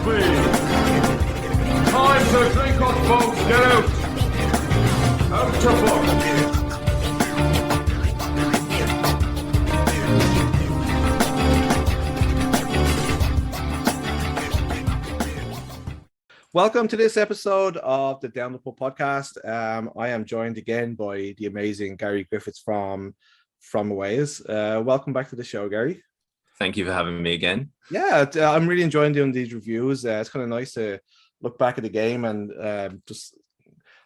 Abzi. Time to drink up, folks. Get out. Out to book. Welcome to this episode of the Down the Pub podcast. I am joined again by the amazing Gary Griffiths from Wales. Welcome back to the show, Gary. Thank you for having me again. Yeah, I'm really enjoying doing these reviews. It's kind of nice to look back at the game and just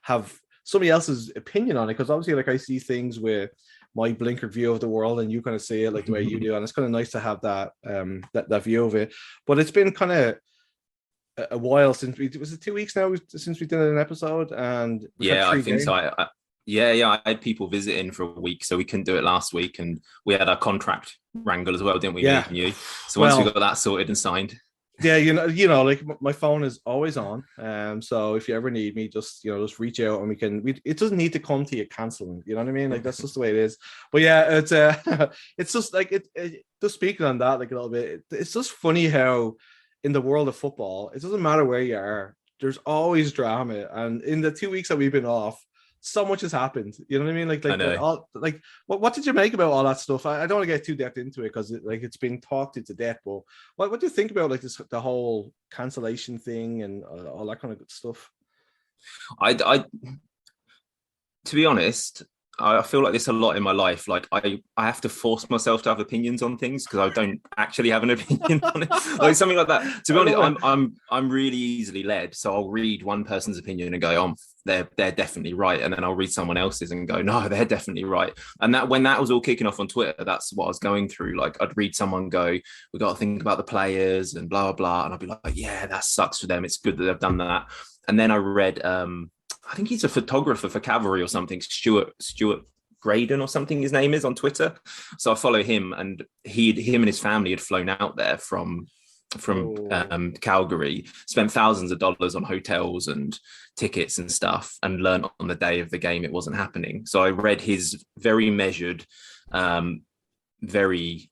have somebody else's opinion on it, because obviously, like, I see things with my blinkered view of the world, and you kind of see it like the way you do, and it's kind of nice to have that that view of it. But it's been kind of a while since was it 2 weeks now since we did an episode, and I think so. I had people visiting for a week, so we couldn't do it last week, and we had our contract wrangle as well, didn't we? Yeah. You. So once we got that sorted and signed. Yeah, you know, like my phone is always on. So if you ever need me, just reach out and we can. It doesn't need to come to you canceling. You know what I mean? Like, that's just the way it is. But yeah, it's it's just like it. Just speaking on that like a little bit, it's just funny how in the world of football, it doesn't matter where you are, there's always drama. And in the 2 weeks that we've been off, so much has happened. You know what I mean? What did you make about all that stuff? I don't want to get too depth into it because it's been talked into death. But what do you think about the whole cancellation thing and all that kind of good stuff? I to be honest, I feel like this a lot in my life. Like I have to force myself to have opinions on things because I don't actually have an opinion on it. Like something like that. To be honest, I'm really easily led. So I'll read one person's opinion and go, they're definitely right. And then I'll read someone else's and go, no, they're definitely right. And that when that was all kicking off on Twitter, that's what I was going through. Like I'd read someone go, we got to think about the players and blah, blah. And I'd be like, yeah, that sucks for them. It's good that they've done that. And then I read, I think he's a photographer for Cavalry or something, Stuart Graydon or something his name is on Twitter. So I follow him, and him and his family had flown out there from Calgary, spent thousands of dollars on hotels and tickets and stuff, and learned on the day of the game it wasn't happening. So I read his very measured, very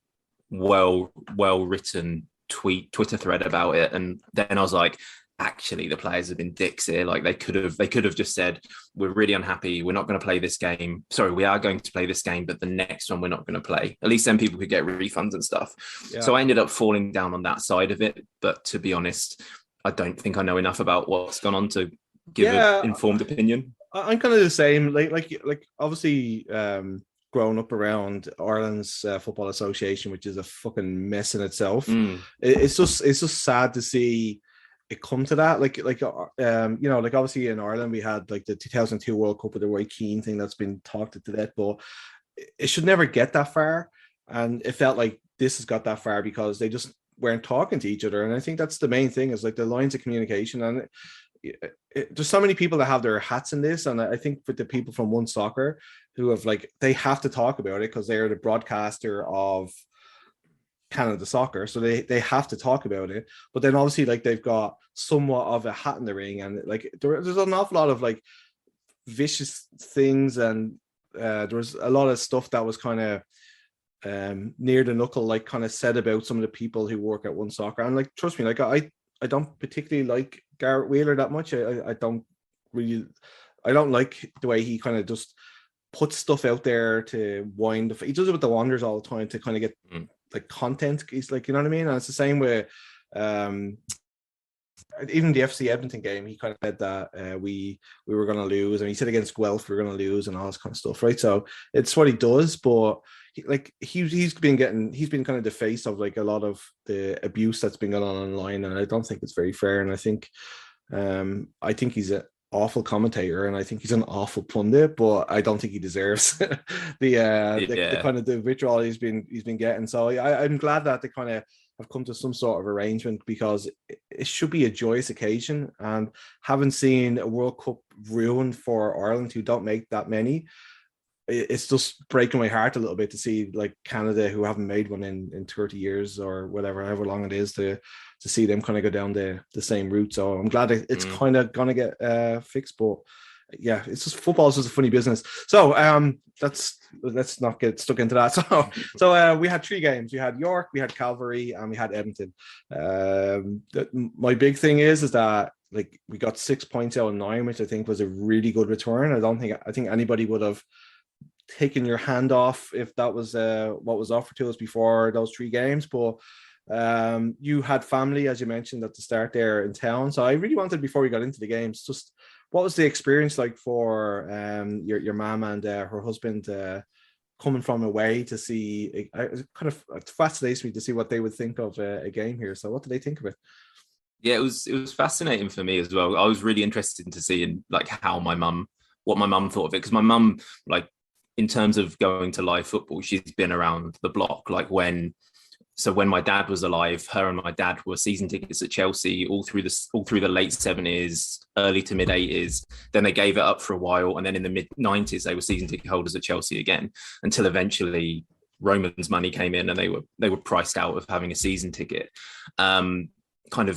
well written Twitter thread about it, and then I was like, actually the players have been dicks here. Like they could have just said, we're really unhappy, we're not going to play this game. Sorry, we are going to play this game, but the next one we're not going to play. At least then people could get refunds and stuff. Yeah. So I ended up falling down on that side of it. But to be honest, I don't think I know enough about what's gone on to give an informed opinion. I'm kind of the same. Like obviously growing up around Ireland's Football Association, which is a fucking mess in itself. It's just sad to see it come to that. Like obviously in Ireland we had like the 2002 World Cup with the Roy Keane thing that's been talked to death, but it should never get that far. And it felt like this has got that far because they just weren't talking to each other. And I think that's the main thing, is like the lines of communication. And there's so many people that have their hats in this, and I think with the people from One Soccer who have they have to talk about it because they're the broadcaster of Canada Soccer, so they have to talk about it. But then obviously they've got somewhat of a hat in the ring, and there's an awful lot of vicious things, and there was a lot of stuff that was kind of near the knuckle, kind of said about some of the people who work at One Soccer. And trust me, I don't particularly like Garrett Wheeler that much. I don't like the way he kind of just puts stuff out there to wind. He does it with the Wanderers all the time to kind of get content. He's you know what I mean? And it's the same with even the FC Edmonton game. He kind of said that we were going to lose, and he said against Guelph we were going to lose and all this kind of stuff, right? So it's what he does, but he's been kind of the face of a lot of the abuse that's been going on online, and I don't think it's very fair. And I think he's an awful commentator, and I think he's an awful pundit, but I don't think he deserves the kind of the vitriol he's been getting. So I'm glad that they kind of have come to some sort of arrangement, because it should be a joyous occasion. And having seen a World Cup ruined for Ireland, who don't make that many, it's just breaking my heart a little bit to see Canada, who haven't made one in 30 years or whatever, however long it is, to see them kind of go down the same route. So I'm glad it's kind of gonna get fixed. But yeah, it's just football is just a funny business. So let's not get stuck into that. So we had 3 games. We had York, we had Cavalry, and we had Edmonton. My big thing is that like we got 6 points out of 9, which I think was a really good return. I think anybody would have taken your hand off if that was what was offered to us before those 3 games. But you had family, as you mentioned at the start there, in town. So I really wanted, before we got into the games, just what was the experience like for your mom and her husband coming from away to see? It kind of fascinates me to see what they would think of a game here. So what did they think of it? Yeah, it was fascinating for me as well. I was really interested to see in like what my mum thought of it, because my mum, like, in terms of going to live football, she's been around the block. Like when my dad was alive, her and my dad were season tickets at Chelsea all through the late 70s, early to mid 80s. Then they gave it up for a while, and then in the mid 90s they were season ticket holders at Chelsea again, until eventually Roman's money came in and they were priced out of having a season ticket. Then when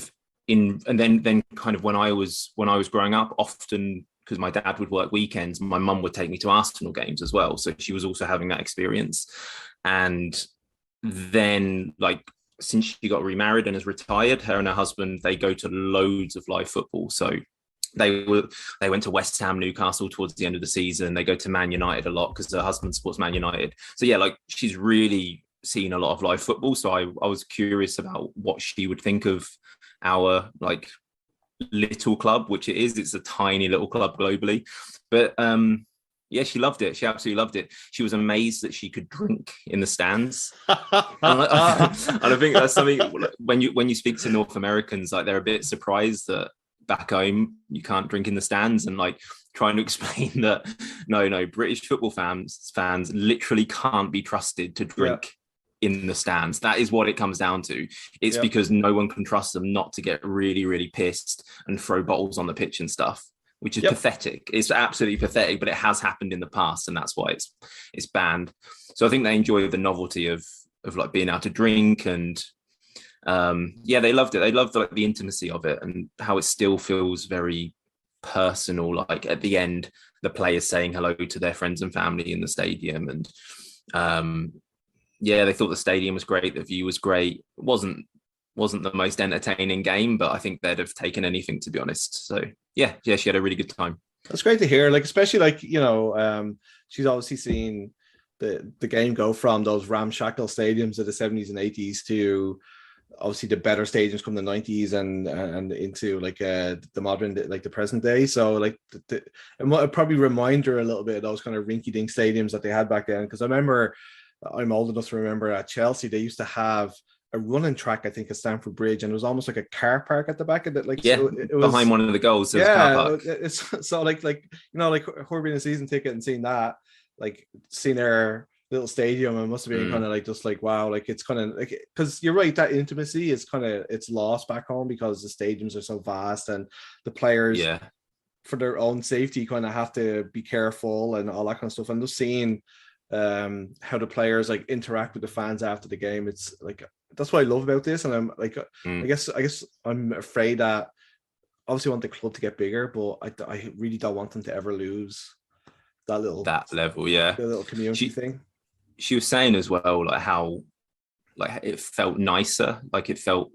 I was growing up, often, because my dad would work weekends, my mum would take me to Arsenal games as well. So she was also having that experience. And then, like, since she got remarried and has retired, her and her husband, they go to loads of live football. So they went to West Ham, Newcastle towards the end of the season. They go to Man United a lot because her husband supports Man United. So yeah, like, she's really seen a lot of live football. So I was curious about what she would think of our, like, little club, which it is. It's a tiny little club globally, but yeah, she loved it. She absolutely loved it. She was amazed that she could drink in the stands. And I think that's something, when you speak to North Americans, like, they're a bit surprised that back home you can't drink in the stands, and like trying to explain that no, British football fans literally can't be trusted to drink in the stands. That is what it comes down to. It's because no one can trust them not to get really, really pissed and throw bottles on the pitch and stuff, which is pathetic. It's absolutely pathetic, but it has happened in the past, and that's why it's banned. So I think they enjoy the novelty of like being able to drink, and they loved it. They loved, like, the intimacy of it and how it still feels very personal. Like, at the end, the players saying hello to their friends and family in the stadium, and they thought the stadium was great. The view was great. It wasn't the most entertaining game, but I think they'd have taken anything, to be honest. So yeah, she had a really good time. That's great to hear. Like, especially, like, you know, she's obviously seen the game go from those ramshackle stadiums of the 70s and 80s to obviously the better stadiums from the 90s and into like the modern, like the present day. So like it might probably remind her a little bit of those kind of rinky-dink stadiums that they had back then. Because I remember, I'm old enough to remember, at Chelsea they used to have a running track, I think, at Stamford Bridge, and it was almost like a car park at the back of it. Like, so it was behind one of the goals. Car park. It's so like you know, like her being a season ticket and seeing that, like seeing their little stadium, it must have been kind of like, just like, wow, like, it's kind of like, because you're right, that intimacy is kind of, it's lost back home because the stadiums are so vast, and the players, for their own safety, kind of have to be careful and all that kind of stuff. And just seeing how the players like interact with the fans after the game, it's like, that's what I love about this. And I'm like, I guess I'm afraid that, obviously I want the club to get bigger, but I really don't want them to ever lose that level, the little community thing. She was saying as well, like, how, like, it felt nicer, like it felt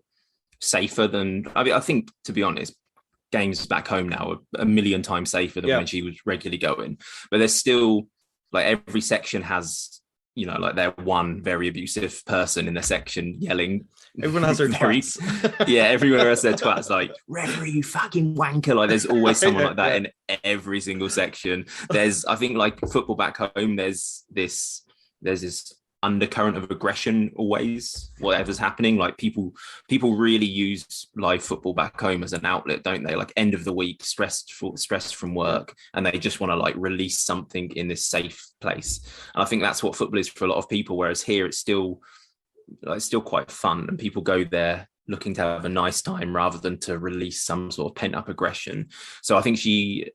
safer than, I mean, I think, to be honest, games back home now are a million times safer than when she was regularly going. But there's still, like, every section has, you know, like, their one very abusive person in their section yelling. Everyone has their twats. Everyone has their twats, like, referee, you fucking wanker. Like, there's always someone like that in every single section. There's, I think, like, football back home, there's this undercurrent of aggression always, whatever's happening. Like, people really use live football back home as an outlet, don't they? Like, end of the week, stressed from work, and they just want to, like, release something in this safe place. And I think that's what football is for a lot of people, whereas here it's still quite fun, and people go there looking to have a nice time rather than to release some sort of pent up aggression. So I think she's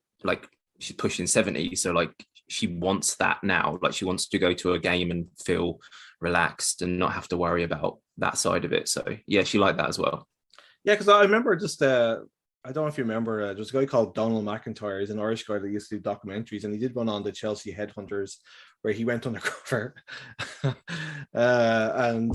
pushing 70, so, like, she wants that now. Like, she wants to go to a game and feel relaxed and not have to worry about that side of it. So yeah, she liked that as well. Yeah, because I remember just I don't know if you remember, there's a guy called Donald McIntyre. He's an Irish guy that used to do documentaries, and he did one on the Chelsea Headhunters where he went undercover. Like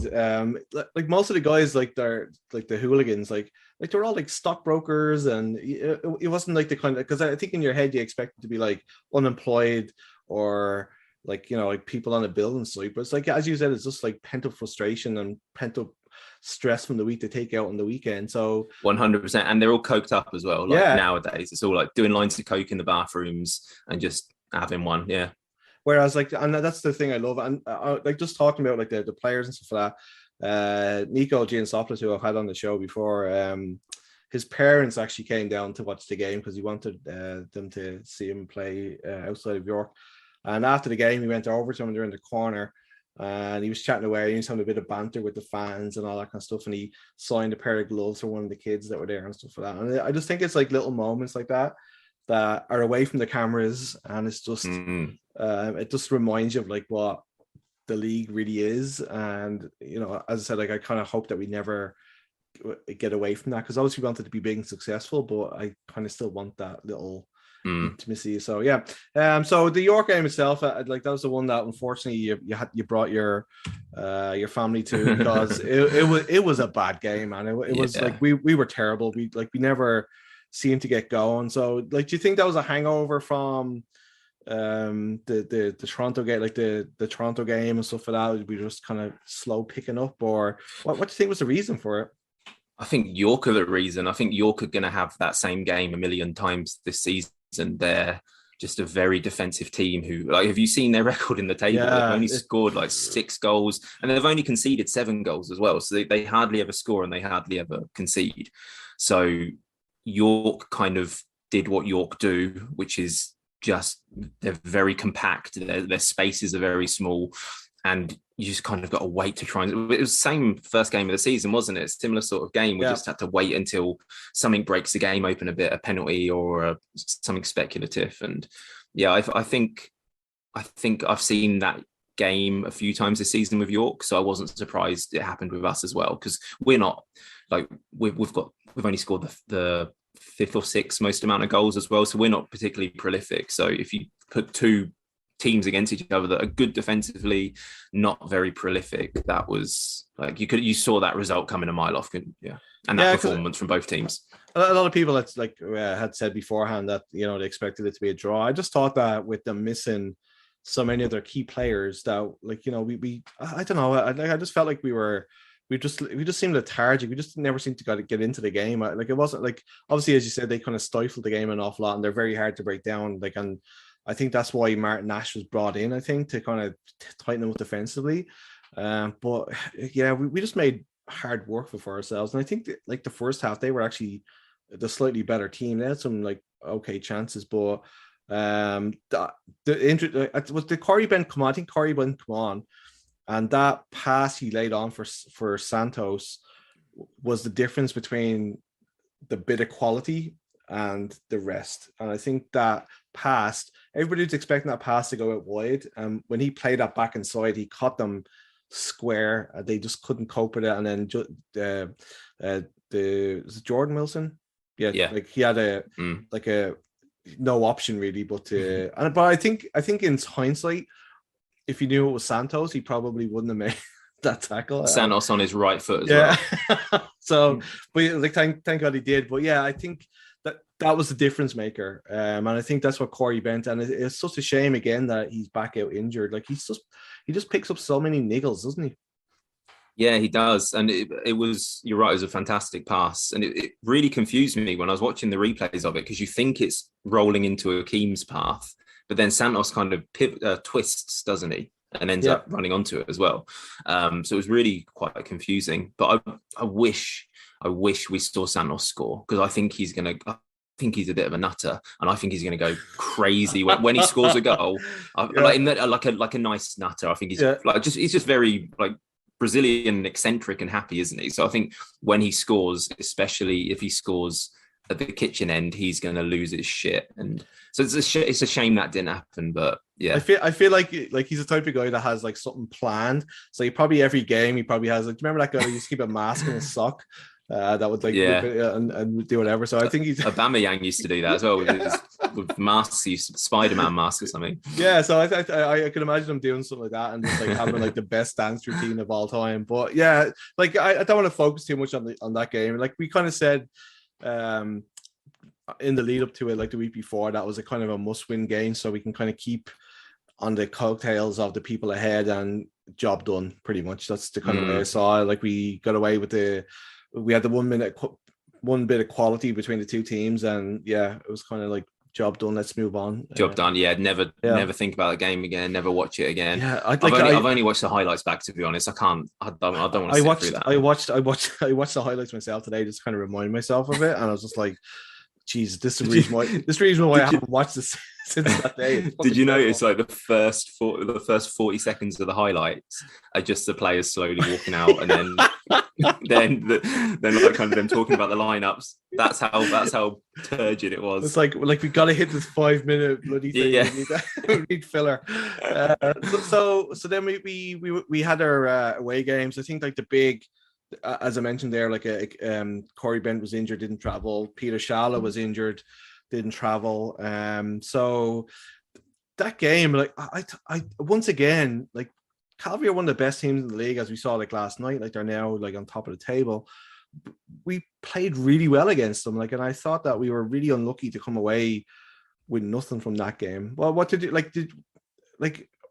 most of the guys, like they're like the hooligans, like they're all like stockbrokers, and it wasn't like the kind of, because I think in your head you expect it to be like unemployed or like, you know, like people on a building site, but it's like, as you said, it's just like pent up frustration and pent up stress from the week to take out on the weekend. So 100%, and they're all coked up as well. Like nowadays, it's all like doing lines of coke in the bathrooms and just having one. Yeah. Whereas like, and that's the thing I love, and like just talking about like the players and stuff like that. Nico Giansopoulos, who I've had on the show before, his parents actually came down to watch the game because he wanted them to see him play outside of York. And after the game, he went over to him. They're in the corner, and he was chatting away. He was having a bit of banter with the fans and all that kind of stuff. And he signed a pair of gloves for one of the kids that were there and stuff like that. And I just think it's like little moments like that are away from the cameras, and it's just it just reminds you of like what the league really is. And you know, as I said, like I kind of hope that we never get away from that, because obviously we wanted to be big and successful, but I kind of still want that little intimacy. So yeah, so the York game itself, like that was the one that unfortunately you brought your family to, because it was a bad game, man. It was like we were terrible. We never seemed to get going. So like, do you think that was a hangover from the Toronto game, like the Toronto game and stuff like that? We just kind of slow picking up, or what do you think was the reason for it? I think York are the reason. I think York are going to have that same game a million times this season. They're just a very defensive team who, like, have you seen their record in the table? They've only scored like 6 goals, and they've only conceded 7 goals as well. So they hardly ever score and they hardly ever concede. So York kind of did what York do, which is just they're very compact. Their spaces are very small, and you just kind of got to wait to try and. It was the same first game of the season, wasn't it? Similar sort of game. We just had to wait until something breaks the game open a bit, a penalty or something speculative. And yeah, I think I've seen that game a few times this season with York, so I wasn't surprised it happened with us as well, because we're not like we've only scored the 5th or 6th most amount of goals as well, so we're not particularly prolific. So if you put two teams against each other that are good defensively, not very prolific, that was like you saw that result coming a mile off, and that performance from both teams. A lot of people that's like had said beforehand that, you know, they expected it to be a draw. I just thought that with them missing so many of their key players, that, like, you know, we I don't know, I just felt like we just seemed lethargic. We just never seemed to get into the game. Like, it wasn't like, obviously, as you said, they kind of stifled the game an awful lot, and they're very hard to break down. Like, and I think that's why Martin Nash was brought in, I think, to kind of tighten them up defensively. But yeah, we just made hard work for ourselves. And I think that, like, the first half, they were actually the slightly better team. They had some like okay chances, but was the Corey Ben come on? I think Corey Ben come on, and that pass he laid on for Santos was the difference between the bit of quality and the rest. And I think that pass, everybody was expecting that pass to go out wide. And when he played that back inside, he caught them square. They just couldn't cope with it. And then was it Jordan Wilson? Yeah. Like, he had a no option really, but I think in hindsight, if he knew it was Santos, he probably wouldn't have made that tackle. Santos on his right foot as well. So, but like, thank God he did. But yeah, I think that was the difference maker. And I think that's what Corey Bent. And it's such a shame again that he's back out injured. Like, he just picks up so many niggles, doesn't he? Yeah, he does. And it was, you're right, it was a fantastic pass. And it really confused me when I was watching the replays of it, because you think it's rolling into Akeem's path, but then Santos kind of twists, doesn't he? And ends up running onto it as well. So it was really quite confusing. But I wish we saw Santos score, because I think he's a bit of a nutter, and I think he's going to go crazy when he scores a goal. Like a nice nutter. I think he's just very like Brazilian, eccentric and happy, isn't he? So I think when he scores, especially if he scores at the kitchen end, he's going to lose his shit. And so it's a shame that didn't happen. But yeah, I feel like he's the type of guy that has like something planned. So he probably every game he probably has, like, do you remember that guy who used to keep a mask in his sock? that would like Yeah. and do whatever. So I think he's Aubameyang used to do that as well with masks, Spider-Man mask or something. Yeah, so I can imagine him doing something like that and just like having like the best dance routine of all time. But yeah, like I don't want to focus too much on that game. Like we kind of said in the lead up to it, like the week before, that was a kind of a must-win game, so we can kind of keep on the coattails of the people ahead and job done. Pretty much, that's the kind of way I saw it. Like we got away with we had the 1 minute, one bit of quality between the two teams, and yeah, it was kind of like job done. Let's move on. Job done. Yeah, never think about the game again. Never watch it again. Yeah, I've only watched the highlights back. To be honest, I don't want to sit through that. I watched the highlights myself today, just kind of remind myself of it, and I was just like, Jesus, this is the reason why I haven't watched this since that day. Did you notice like the first 40 seconds of the highlights are just the players slowly walking out, and then then like kind of them talking about the lineups. That's how turgid it was. It's like we got to hit this 5 minute bloody thing. Yeah. We need filler. So then we had our away games. I think like the big, as I mentioned there, like Corey Bent was injured, didn't travel. Peter Shala was injured, didn't travel. So that game, like I once again, like Cavalry are one of the best teams in the league, as we saw like last night. Like they're now like on top of the table. We played really well against them, like, and I thought that we were really unlucky to come away with nothing from that game. Well, what did you like?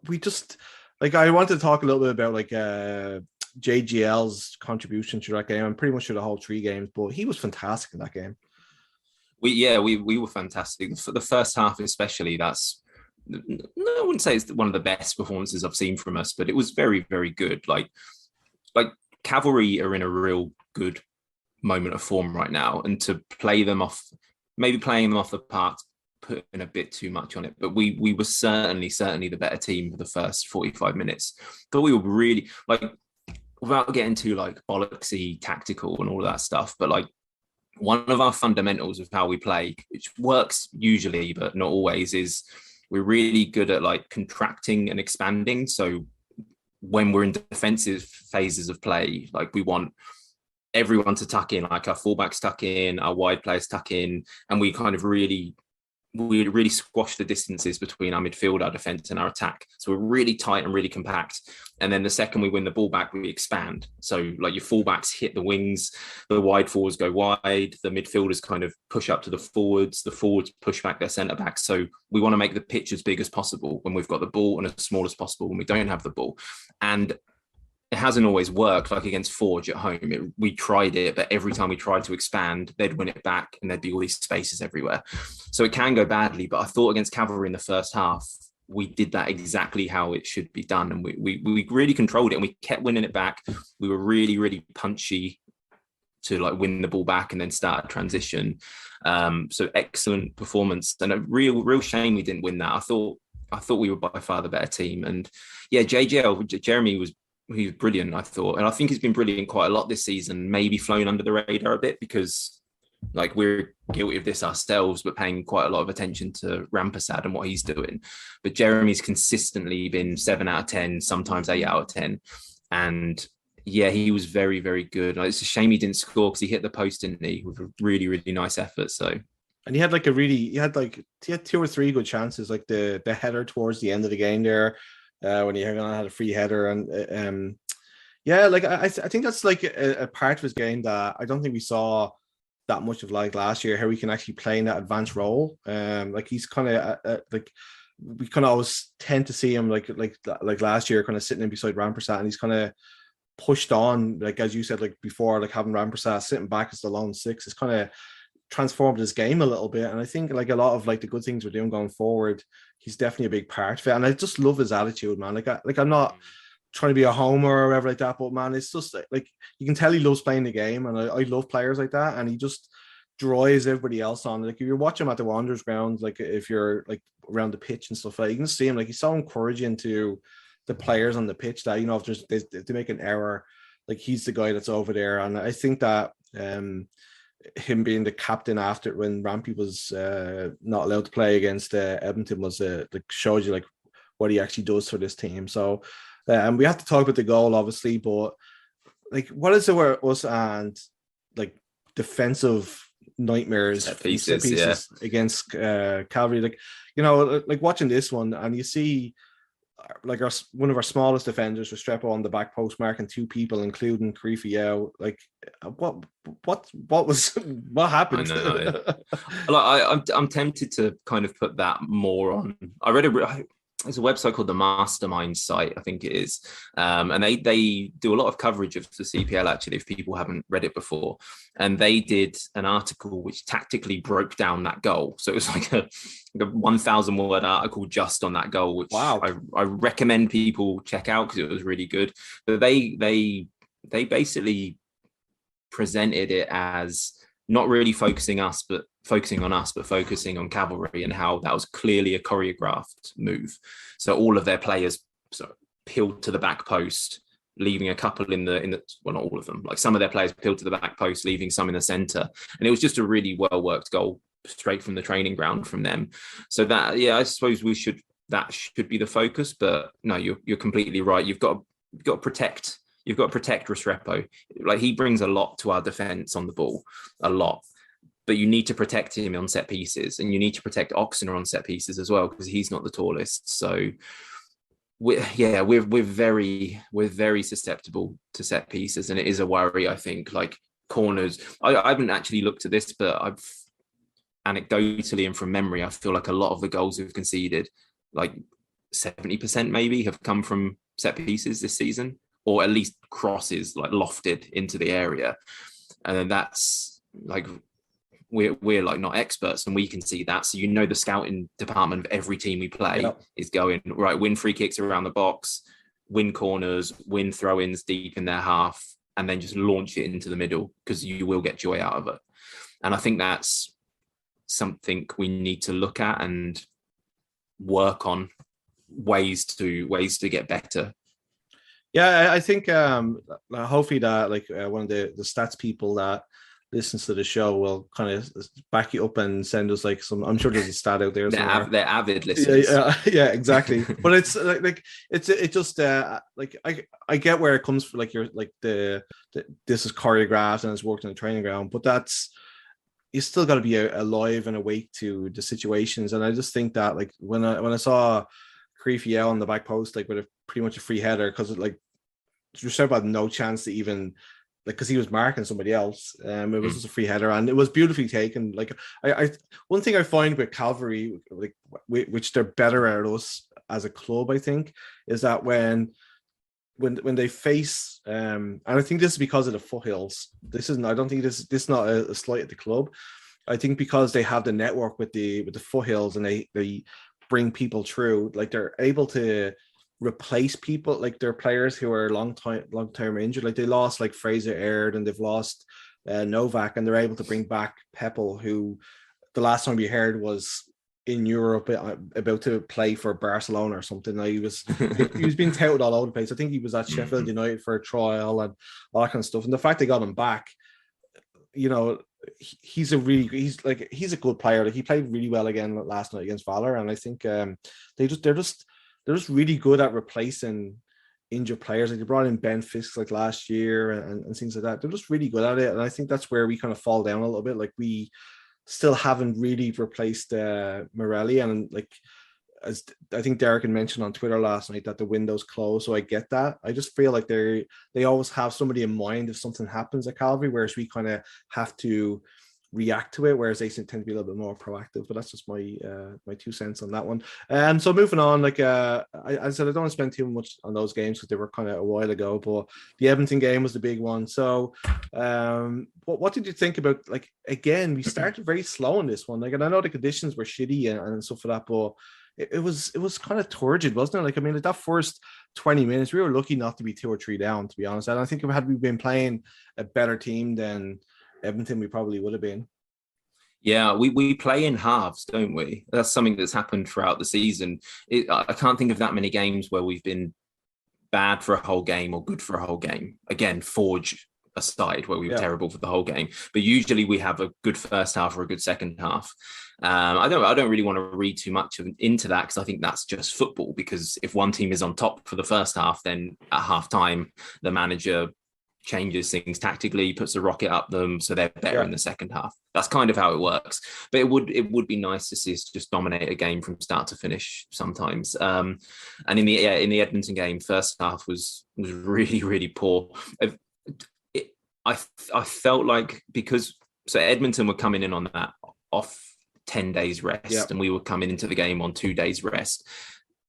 We just like, I wanted to talk a little bit about like JGL's contribution to that game, and pretty much to the whole 3 games, but he was fantastic in that game. We were fantastic for the first half, especially. I wouldn't say it's one of the best performances I've seen from us, but it was very, very good. Like Cavalry are in a real good moment of form right now, and to play them off, maybe playing them off the park, putting a bit too much on it. But we were certainly the better team for the first 45 minutes. But we were really, like, without getting too like bollocksy tactical and all of that stuff, but like one of our fundamentals of how we play, which works usually but not always, is we're really good at like contracting and expanding. So when we're in defensive phases of play, like we want everyone to tuck in, like our fullbacks tuck in, our wide players tuck in, and we kind of really squash the distances between our midfield, our defense, and our attack. So we're really tight and really compact. And then the second we win the ball back, we expand. So like your fullbacks hit the wings, the wide forwards go wide, the midfielders kind of push up to the forwards push back their centre backs. So we want to make the pitch as big as possible when we've got the ball, and as small as possible when we don't have the ball. And it hasn't always worked. Like against Forge at home, we tried it, but every time we tried to expand, they'd win it back and there'd be all these spaces everywhere. So it can go badly. But I thought against Cavalry in the first half, we did that exactly how it should be done. And we really controlled it, and we kept winning it back. We were really, really punchy to like win the ball back and then start a transition. So excellent performance, and a real shame we didn't win that. I thought we were by far the better team. And yeah, Jeremy was brilliant, I thought. And I think he's been brilliant quite a lot this season, maybe flown under the radar a bit because like we're guilty of this ourselves, but paying quite a lot of attention to Rampersad and what he's doing. But Jeremy's consistently been 7 out of 10, sometimes 8 out of 10. And yeah, he was very, very good. It's a shame he didn't score because he hit the post, didn't he, with a really, really nice effort. So, and he had 2 or 3 good chances, like the header towards the end of the game there, when he had a free header. And yeah, like I think that's like a part of his game that I don't think we saw that much of like last year, how he can actually play in that advanced role. Like he's kind of like, we kind of always tend to see him like last year, kind of sitting in beside Rampersad, and he's kind of pushed on, like as you said, like before, like having Rampersad sitting back as the lone 6 is kind of transformed his game a little bit. And I think like a lot of like the good things we're doing going forward, he's definitely a big part of it. And I just love his attitude, man. Like I'm not trying to be a homer or whatever like that, but man, it's just like you can tell he loves playing the game, and I love players like that, and he just drives everybody else on. Like if you're watching him at the Wanderers ground, like if you're like around the pitch and stuff, like you can see him, like he's so encouraging to the players on the pitch that, you know, if they make an error, like he's the guy that's over there. And I think that him being the captain after when Rampy was not allowed to play against Edmonton was like shows you like what he actually does for this team. So and we have to talk about the goal, obviously, but like what is it where us and like defensive nightmares, Set from set pieces, against Cavalry. Like, you know, like watching this one, and you see like one of our smallest defenders was Strepo on the back post marking two people, including Karifi Yao. Like, what I happened? know. Like, I'm tempted to kind of put that more on. I read there's a website called the Mastermind site, I think it is, and they do a lot of coverage of the CPL, actually, if people haven't read it before. And they did an article which tactically broke down that goal. So it was like a 1,000 word article just on that goal, which Wow. I recommend people check out because it was really good. But they basically presented it as not really focusing on us, but focusing on Cavalry, and how that was clearly a choreographed move. So all of their players peeled to the back post, leaving a couple in the well, not all of them, like some of their players peeled to the back post, leaving some in the center. And it was just a really well worked goal straight from the training ground from them. So that, yeah, I suppose that should be the focus. But no, you're completely right. You've got to protect Restrepo. Like, he brings a lot to our defense on the ball, a lot. But you need to protect him on set pieces, and you need to protect Oxener on set pieces as well, because he's not the tallest. So we're very susceptible to set pieces, and it is a worry. I think, like, corners. I haven't actually looked at this, but I've anecdotally and from memory, I feel like a lot of the goals we've conceded, like 70% maybe, have come from set pieces this season, or at least crosses, like lofted into the area. And then that's like, we're like not experts, and we can see that. So, you know, the scouting department of every team we play is going, right, win free kicks around the box, win corners, win throw-ins deep in their half, and then just launch it into the middle, because you will get joy out of it. And I think that's something we need to look at and work on ways to get better. Yeah, I think hopefully that one of the stats people that listens to the show will kind of back you up and send us like some. I'm sure there's a stat out there. They're avid listeners. Yeah, exactly. But it's it just like I get where it comes from. Like, you're like the this is choreographed and it's worked in the training ground, but that's, you still got to be alive and awake to the situations. And I just think that, like, when I saw Karifi on the back post, like, with pretty much a free header, because it, like, Giuseppe had no chance to even, like, because he was marking somebody else. It was just a free header, and it was beautifully taken. Like, I one thing I find with Cavalry, like, which they're better at us as a club, I think, is that when they face, and I think this is because of the foothills. I don't think this is not a slight at the club. I think because they have the network with the foothills, and they bring people through, like, they're able to replace people, like their players who are long term injured. Like, they lost like Fraser Aird, and they've lost Novak, and they're able to bring back Peppel, who the last time we heard was in Europe about to play for Barcelona or something. Like, he was being touted all over the place. I think he was at Sheffield United for a trial and all that kind of stuff. And the fact they got him back, you know, he's a good player. Like, he played really well again last night against Valor, and I think they're just really good at replacing injured players. Like, they brought in Ben Fisk like last year and things like that. They're just really good at it, and I think that's where we kind of fall down a little bit. Like, we still haven't really replaced Morelli, and like, as I think Derek had mentioned on Twitter last night, that the window's closed. So I get that. I just feel like they always have somebody in mind if something happens at Cavalry, whereas we kind of have to react to it, whereas they tend to be a little bit more proactive. But that's just my 2 cents on that one. So moving on, like, I said, I don't want to spend too much on those games because they were kind of a while ago, but the Edmonton game was the big one. So what did you think about, like, again, we started very slow in this one, like, and I know the conditions were shitty and stuff like that, but it was kind of turgid, wasn't it? Like, I mean, like, that first 20 minutes, we were lucky not to be 2 or 3 down, to be honest. And I think had we been playing a better team than Edmonton, we probably would have been. Yeah, we play in halves, don't we? That's something that's happened throughout the season. I can't think of that many games where we've been bad for a whole game or good for a whole game. Again, Forge aside, where we were terrible for the whole game. But usually we have a good first half or a good second half. I don't really want to read too much into that, because I think that's just football. Because if one team is on top for the first half, then at half time, the manager changes things tactically, puts a rocket up them so they're better in the second half. That's kind of how it works. But it would be nice to see us just dominate a game from start to finish sometimes. And in the Edmonton game, first half was really, really poor. I felt like, because Edmonton were coming in on that off 10 days rest, and we were coming into the game on 2 days rest.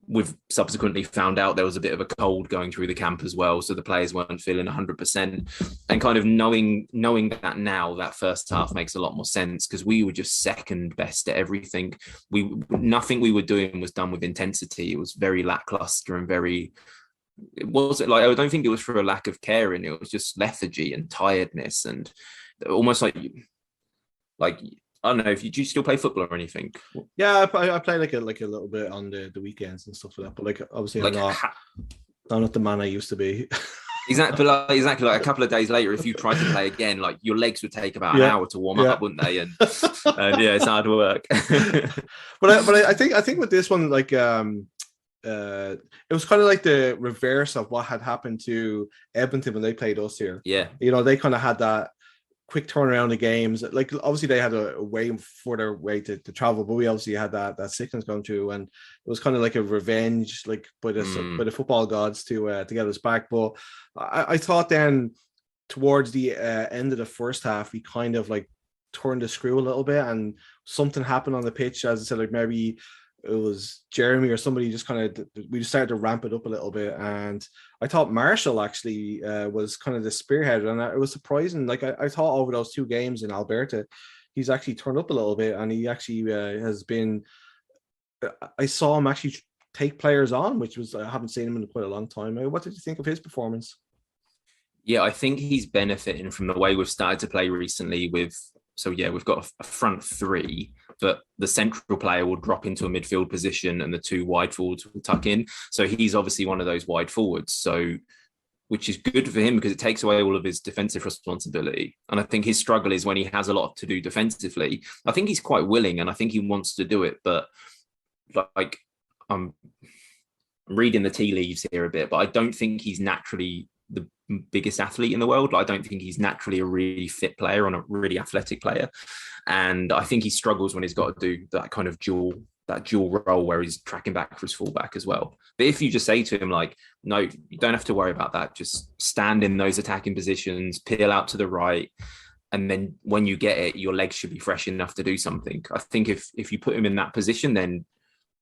We've subsequently found out there was a bit of a cold going through the camp as well, so the players weren't feeling 100%. And kind of knowing that now, that first half makes a lot more sense, because we were just second best at everything. Nothing we were doing was done with intensity. It was very lackluster and it wasn't like, I don't think it was for a lack of caring. It was just lethargy and tiredness, and almost like I don't know, do you still play football or anything? Yeah, I play like a little bit on the weekends and stuff like that. But like, obviously, I'm not the man I used to be. Exactly. Like a couple of days later, if you tried to play again, like your legs would take about an hour to warm up, wouldn't they? And it's hard work. but I think with this one, like, it was kind of like the reverse of what had happened to Edmonton when they played us here. Yeah, they kind of had that quick turnaround of games. Like, obviously they had a way further way to travel, but we obviously had that sickness going through, and it was kind of like a revenge, like by the football gods to get us back. But I thought then towards the end of the first half, we kind of like turned the screw a little bit, and something happened on the pitch. As I said, like maybe it was Jeremy or somebody just we just started to ramp it up a little bit. And I thought Marshall actually was kind of the spearhead, and it was surprising. Like, I thought over those 2 games in Alberta, he's actually turned up a little bit, and he actually has been, I saw him actually take players on, which was, I haven't seen him in quite a long time. What did you think of his performance? Yeah, I think he's benefiting from the way we've started to play recently we've got a front 3, but the central player will drop into a midfield position and the 2 wide forwards will tuck in. So he's obviously one of those wide forwards. So, which is good for him because it takes away all of his defensive responsibility. And I think his struggle is when he has a lot to do defensively. I think he's quite willing and I think he wants to do it, but like, I'm reading the tea leaves here a bit, but I don't think he's naturally the biggest athlete in the world. I don't think he's naturally a really fit player and a really athletic player. And I think he struggles when he's got to do that kind of dual role where he's tracking back for his fullback as well. But if you just say to him, like, no, you don't have to worry about that. Just stand in those attacking positions, peel out to the right. And then when you get it, your legs should be fresh enough to do something. I think if you put him in that position, then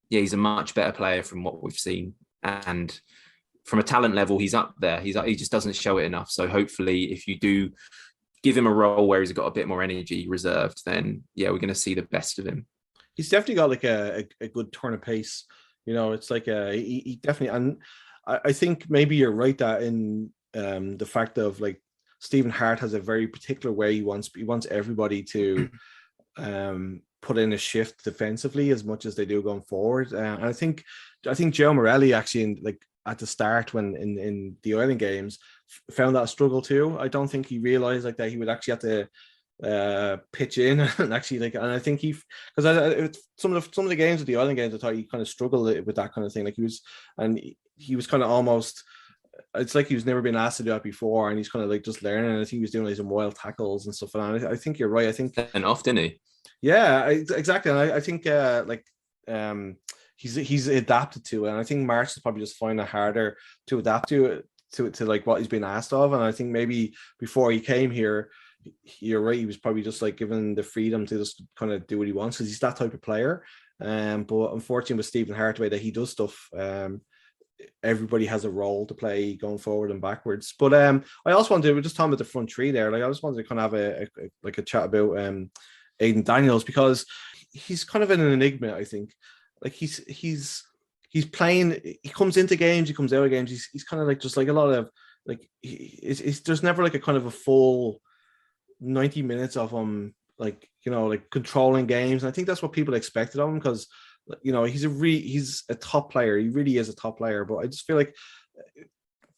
he's a much better player from what we've seen. And from a talent level, he's up there. He just doesn't show it enough. So hopefully, if you do give him a role where he's got a bit more energy reserved, then we're going to see the best of him. He's definitely got like a good turn of pace. It's like he definitely, and I think maybe you're right that in the fact of like Stephen Hart has a very particular way he wants everybody to put in a shift defensively as much as they do going forward. And I think Joe Morelli actually at the start when in the Ireland games found that a struggle too. I don't think he realized like that he would actually have to pitch in and actually and I think because some of the games of the Ireland games I thought he kind of struggled with that kind of thing. Like he was kind of almost, it's like he was never been asked to do that before, and he's kind of like just learning. And I think he was doing like some wild tackles and stuff. And I think you're right. I think and often he, exactly. And I think he's adapted to it, and I think March is probably just finding it harder to adapt to like what he's been asked of. And I think maybe before he came here, you're right, he was probably just like given the freedom to just kind of do what he wants because he's that type of player. But unfortunately with Stephen Hart, the way that he does stuff, everybody has a role to play going forward and backwards. But I also wanted to just talk about the front 3 there. Like I just wanted to kind of have a chat about Aidan Daniels, because he's kind of an enigma. I think like he's playing, he comes into games, he comes out of games, he's kind of like just like a lot of like there's never like a kind of a full 90 minutes of him like controlling games. And I think that's what people expected of him, because he's a top player. He really is a top player. But I just feel like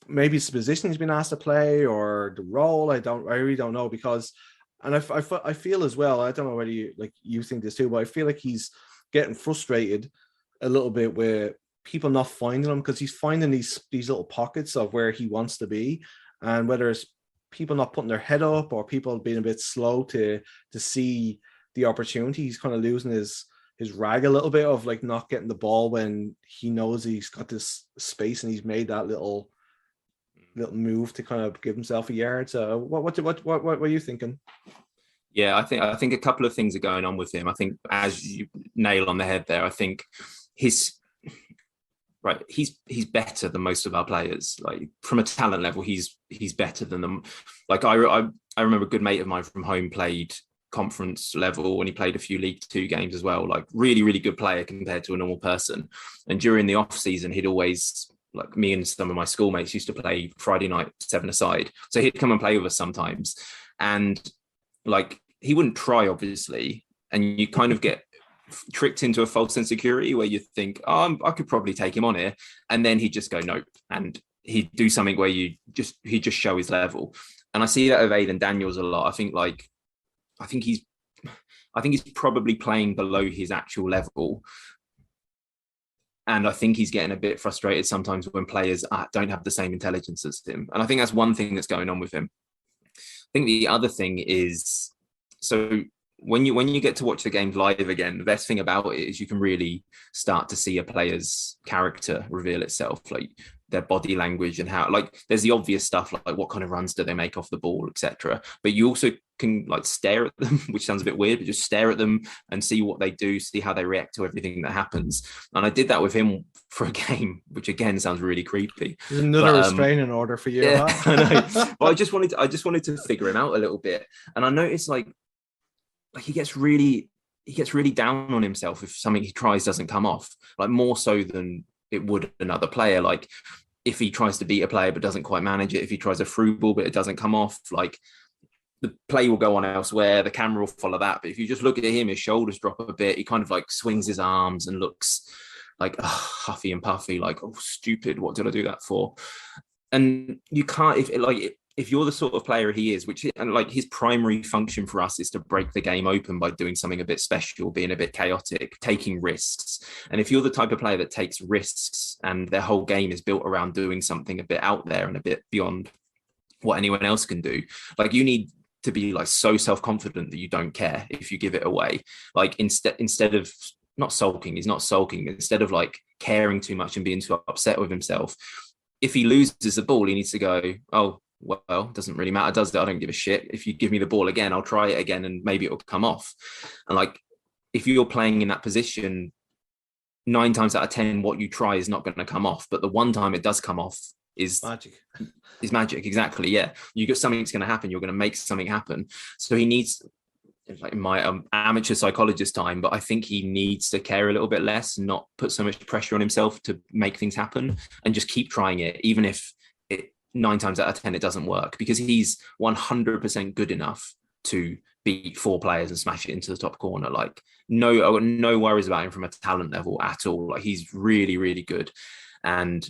maybe it's the position he's been asked to play or the role. I really don't know, because and I feel as well, I don't know whether you think this too, but I feel like he's getting frustrated a little bit with people not finding him, because he's finding these little pockets of where he wants to be, and whether it's people not putting their head up or people being a bit slow to see the opportunity. He's kind of losing his rag a little bit of like not getting the ball when he knows he's got this space and he's made that little move to kind of give himself a yard. So what are you thinking? Yeah, I think a couple of things are going on with him. I think, as you nail on the head there, I think he's better than most of our players. Like from a talent level, he's better than them. Like I remember a good mate of mine from home played conference level and he played a few League Two games as well. Like really, really good player compared to a normal person. And during the off season, he'd always, like me and some of my schoolmates used to play Friday night 7-a-side. So he'd come and play with us sometimes. And like he wouldn't try, obviously. And you kind of get tricked into a false insecurity where you think, oh, I could probably take him on here. And then he'd just go, nope. And he'd do something where he'd just show his level. And I see that with Aidan Daniels a lot. I think he's probably playing below his actual level. And I think he's getting a bit frustrated sometimes when players don't have the same intelligence as him. And I think that's one thing that's going on with him. I think the other thing is, so when you get to watch the games live again, the best thing about it is you can really start to see a player's character reveal itself, like their body language and how, like there's the obvious stuff like what kind of runs do they make off the ball, etc. But you also can like stare at them, which sounds a bit weird, but just stare at them and see what they do, see how they react to everything that happens. And I did that with him for a game, which again sounds really creepy. There's another restraining order for you. Yeah, huh? I know. But I just wanted to figure him out a little bit, and I noticed like he gets really down on himself if something he tries doesn't come off, like more so than it would another player. Like if he tries to beat a player but doesn't quite manage it, if he tries a through ball but it doesn't come off, like the play will go on elsewhere, the camera will follow that. But if you just look at him, his shoulders drop a bit, he kind of like swings his arms and looks like huffy and puffy, like, oh, stupid, what did I do that for? And you can't, if you're the sort of player he is, which, and like his primary function for us is to break the game open by doing something a bit special, being a bit chaotic, taking risks. And if you're the type of player that takes risks and their whole game is built around doing something a bit out there and a bit beyond what anyone else can do, like you need to be like so self-confident that you don't care if you give it away. Like instead of not sulking, he's not sulking, instead of like caring too much and being too upset with himself, if he loses the ball, he needs to go, oh, well, doesn't really matter, does it? I don't give a shit. If you give me the ball again, I'll try it again and maybe it'll come off. And like, if you're playing in that position, 9 times out of 10, what you try is not going to come off. But the one time it does come off is magic. Is magic. Exactly. Yeah. You got something's going to happen. You're going to make something happen. So he needs, like in my amateur psychologist time, but I think he needs to care a little bit less, not put so much pressure on himself to make things happen and just keep trying it, even if 9 times out of 10 it doesn't work, because he's 100% good enough to beat 4 players and smash it into the top corner. Like no worries about him from a talent level at all. Like he's really, really good. And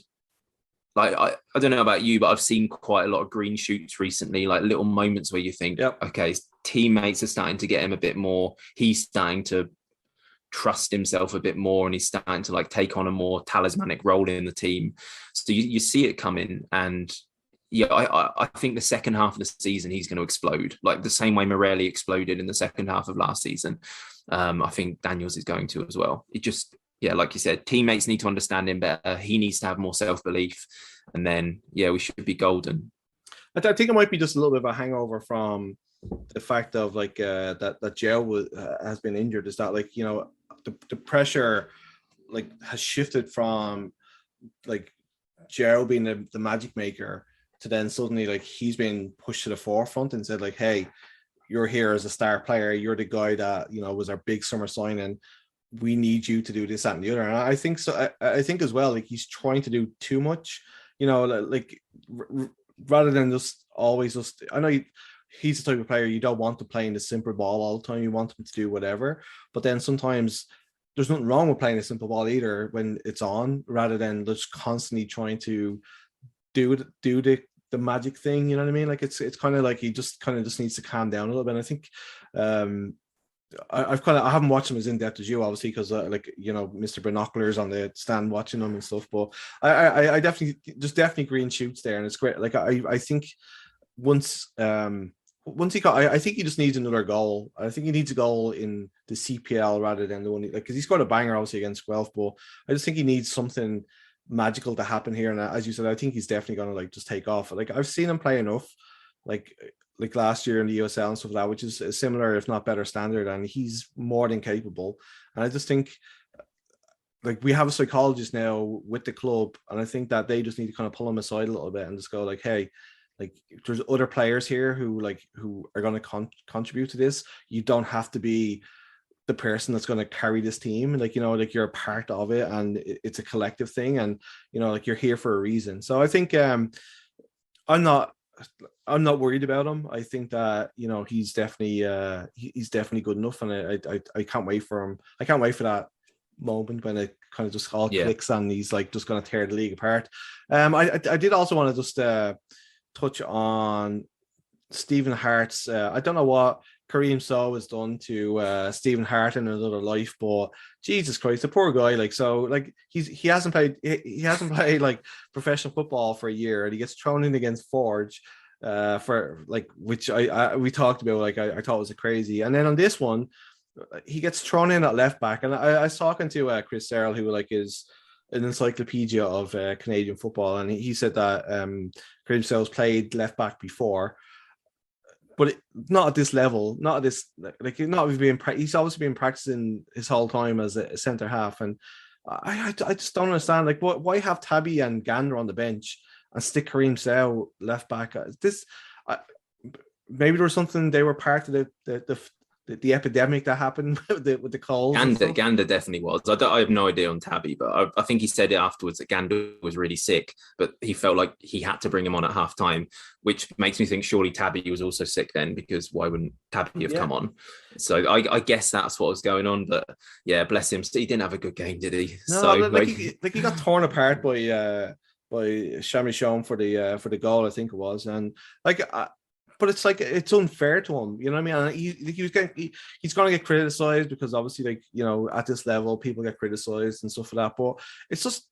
like I don't know about you, but I've seen quite a lot of green shoots recently, like little moments where you think, yep, okay, his teammates are starting to get him a bit more. He's starting to trust himself a bit more, and he's starting to like take on a more talismanic role in the team. So you see it coming, and yeah, I think the second half of the season he's going to explode, like the same way Morelli exploded in the second half of last season. I think Daniels is going to as well. It just, yeah, like you said, teammates need to understand him better. He needs to have more self-belief, and then yeah, we should be golden. I think it might be just a little bit of a hangover from the fact of like that Joe has been injured. Is that like, you know, the pressure like has shifted from like Joe being the magic maker to then suddenly like he's been pushed to the forefront and said like, hey, you're here as a star player, you're the guy that, you know, was our big summer signing, we need you to do this, that, and the other. And I think so. I think as well, like he's trying to do too much, you know, like rather than just always just, I know he's the type of player you don't want to play in the simple ball all the time. You want him to do whatever, but then sometimes there's nothing wrong with playing a simple ball either when it's on, rather than just constantly trying to do the magic thing. You know what I mean? Like it's kind of like he just needs to calm down a little bit. And I think I haven't watched him as in depth as you, obviously, because like, you know, Mr. Binoculars on the stand watching them and stuff. But I definitely green shoots there, and it's great. Like I think once he got, I think he just needs another goal. I think he needs a goal in the CPL rather than the one because he scored a banger obviously against Guelph, but I just think he needs something magical to happen here. And as you said, I think he's definitely going to like just take off. Like I've seen him play enough, like last year in the USL and stuff like that, which is a similar if not better standard, and he's more than capable. And I just think like we have a psychologist now with the club, and I think that they just need to kind of pull him aside a little bit and just go like, hey, like there's other players here who are going to contribute to this. You don't have to be the person that's going to carry this team. Like, like you're a part of it and it's a collective thing, and like you're here for a reason. So I think I'm not worried about him. I think that he's definitely good enough, and I can't wait for him. I can't wait for that moment when it kind of just all clicks and he's like just going to tear the league apart. I did also want to just touch on Stephen Hart's. I don't know what Kareem Sow has done to Stephen Hart in another life, but Jesus Christ, the poor guy. Like, so like he hasn't played like professional football for a year, and he gets thrown in against Forge for like, which we talked about. Like I thought was crazy, and then on this one, he gets thrown in at left back, and I was talking to Chris Searle, who like is an encyclopedia of Canadian football, and he said that Kareem Sow's played left back before, but not at this level, not at this like not being. He's obviously been practicing his whole time as a centre half, and I just don't understand like why have Tabby and Gander on the bench and stick Kareem Sow left back. Maybe there was something they were part of the epidemic that happened with the calls. Gander definitely was. I have no idea on Tabby, but I think he said it afterwards that Gander was really sick, but he felt like he had to bring him on at half time, which makes me think surely Tabby was also sick then, because why wouldn't Tabby have come on? So I guess that's what was going on. But yeah, bless him. He didn't have a good game, did he? No, so he got torn apart by Shami Shom for the goal, I think it was, and like. But it's like it's unfair to him, you know what I mean? And he's going to get criticized because obviously, like at this level, people get criticized and stuff like that. But it's just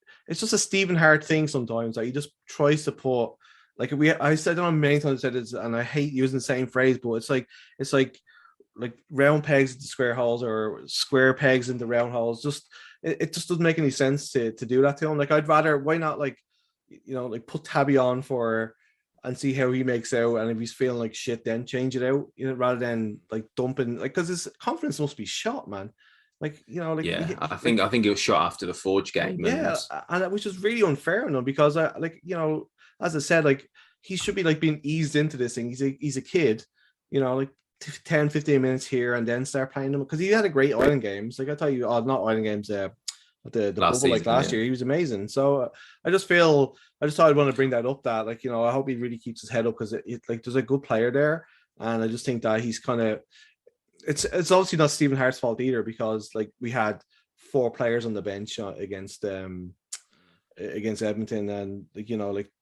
a Stephen Hart thing sometimes. Like he just tries to put like I said it on many times. I said this, and I hate using the same phrase, but it's like round pegs into square holes or square pegs into round holes. Just it just doesn't make any sense to do that to him. Like I'd rather why not like put Tabby on for. And see how he makes out, and if he's feeling like shit, then change it out, rather than like dumping, like because his confidence must be shot, man. Like I think it was shot after the Forge game. Yeah, and which is really unfair on him because as I said, like he should be like being eased into this thing. He's a kid, like 10, 15 minutes here, and then start playing him because he had a great Ireland games. Like I tell you, not Ireland games. The bubble like last year, he was amazing. So I just thought I'd want to bring that up. That I hope he really keeps his head up because like there's a good player there, and I just think that he's kind of. It's obviously not Stephen Hart's fault either because like we had 4 players on the bench against Edmonton, and like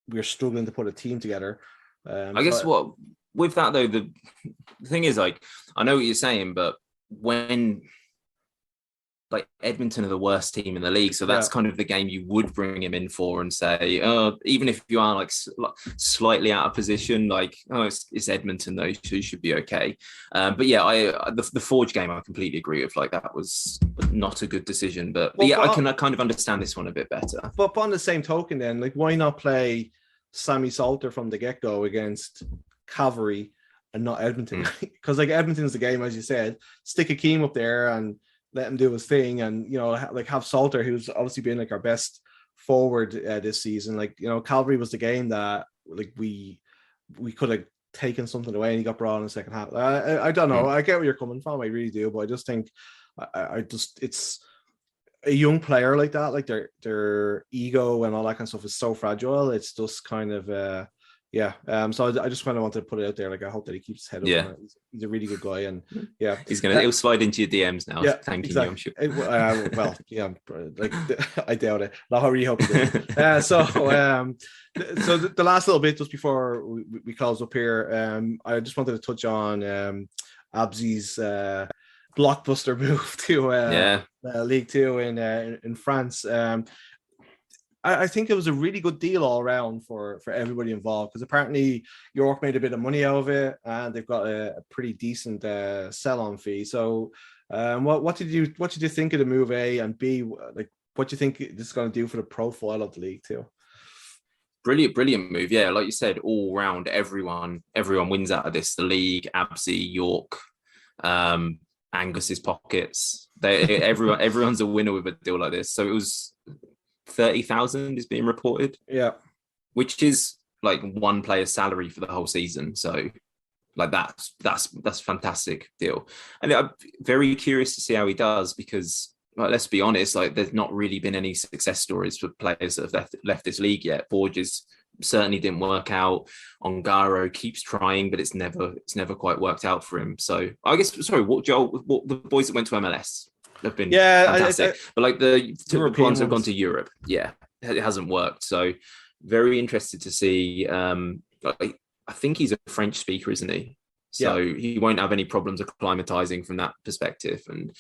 we were struggling to put a team together. I guess what with that though, the thing is like I know what you're saying, but when. Like Edmonton are the worst team in the league, so that's kind of the game you would bring him in for and say, even if you are like slightly out of position, like it's Edmonton though, so you should be okay. But yeah, the Forge game I completely agree with. Like that was not a good decision, but I can kind of understand this one a bit better. But on the same token, then like why not play Sammy Salter from the get go against Cavalry and not Edmonton? Because like Edmonton's the game, as you said. Stick Akeem up there and let him do his thing, and like have Salter, who's obviously been like our best forward this season. Like Calvary was the game that like we could have taken something away, and he got brought in the second half. I don't know. I get where you're coming from. I really do, but I just think it's a young player like that. Like their ego and all that kind of stuff is so fragile. It's just kind of so I just kind of wanted to put it out there. Like I hope that he keeps his head up. Yeah, he's a really good guy, and he'll slide into your DMs now. Yeah, thanking exactly. you, I'm sure. Well, yeah, like I doubt it. I really hope he does. So the last little bit just before we close up here, I just wanted to touch on Abzi's blockbuster move to League Two in France. I think it was a really good deal all around for everybody involved, because apparently York made a bit of money out of it, and they've got a pretty decent sell-on fee. So, what did you think of the move, A, and B? Like, what do you think this is going to do for the profile of the league too? Brilliant move. Yeah, like you said, all round, everyone wins out of this. The league, Abzi, York, Angus's pockets. Everyone's a winner with a deal like this. So it was 30,000 is being reported. Yeah, which is like one player's salary for the whole season. So like that's fantastic deal. And I'm very curious to see how he does, because like, let's be honest, like there's not really been any success stories for players that have left this league yet. Borges certainly didn't work out. Ongaro keeps trying, but it's never quite worked out for him. So I guess, sorry, what the boys that went to MLS have been fantastic, but like the ones that have gone to Europe, yeah, it hasn't worked. So very interested to see. I think he's a French speaker, isn't he? So he won't have any problems acclimatizing from that perspective. And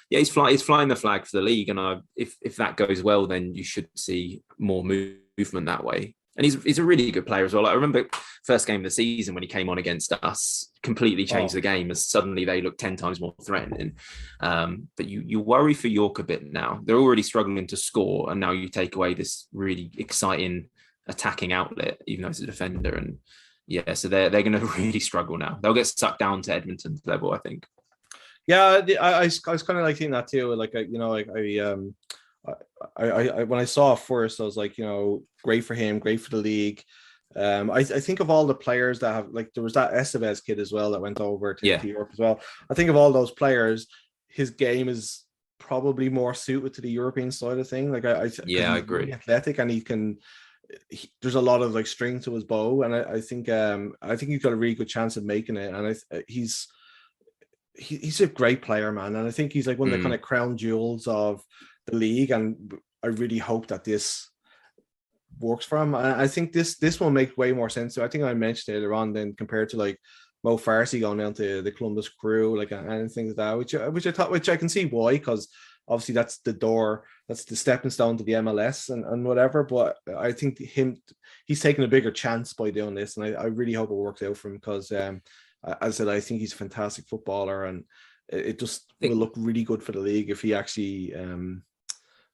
yeah, he's flying the flag for the league. And if that goes well, then you should see more movement that way. And he's a really good player as well. Like, I remember first game of the season when he came on against us, completely changed the game, as suddenly they look 10 times more threatening. But you worry for York a bit now. They're already struggling to score, and now you take away this really exciting attacking outlet, even though it's a defender. And yeah, so they're going to really struggle now. They'll get sucked down to Edmonton's level, I think. Yeah, I was kind of like thinking that too. Like, I when I saw it first, I was like, great for him, great for the league. I think of all the players that have, like, there was that Estevez kid as well that went over to Europe as well. I think of all those players, his game is probably more suited to the European side of thing. Like, I agree. Really athletic, and there's a lot of like string to his bow, and I think he's got a really good chance of making it. And he's a great player, man. And I think he's like one of the kind of crown jewels of the league, and I really hope that this works for him. I think this will make way more sense. So I think I mentioned it earlier on, then, compared to like Mo Farsi going down to the Columbus Crew, like, and things like that, which I can see why, because obviously that's the door, that's the stepping stone to the MLS and whatever. But I think he's taking a bigger chance by doing this, and I really hope it works out for him, because as I said, I think he's a fantastic footballer, and it just will look really good for the league if he actually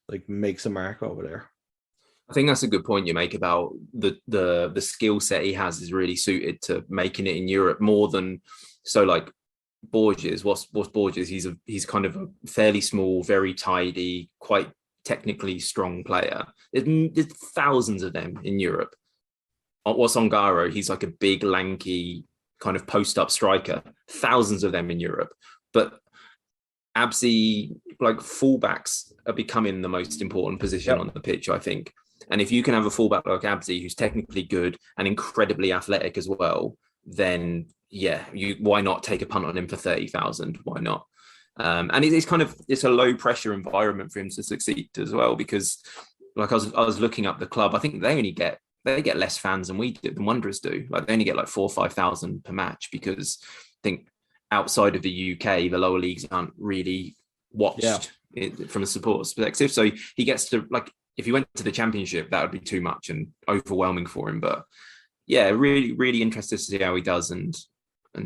like makes a mark over there. I think that's a good point you make about the skill set he has is really suited to making it in Europe more than, so like Borges. What's Borges? He's kind of a fairly small, very tidy, quite technically strong player. There's thousands of them in Europe. What's Ongaro? He's like a big, lanky, kind of post-up striker. Thousands of them in Europe. But Abzi, like, fullbacks are becoming the most important position on the pitch, I think. And if you can have a fullback like Abzi, who's technically good and incredibly athletic as well, then why not take a punt on him for 30,000? Why not? And it's a low pressure environment for him to succeed as well, because like I was looking up the club, I think they get less fans than than Wanderers do. Like, they only get like 4,000 or 5,000 per match, because I think outside of the UK, the lower leagues aren't really watched from a supporters perspective. So he gets to, like, if he went to the Championship, that would be too much and overwhelming for him. But yeah, really, really interested to see how he does, and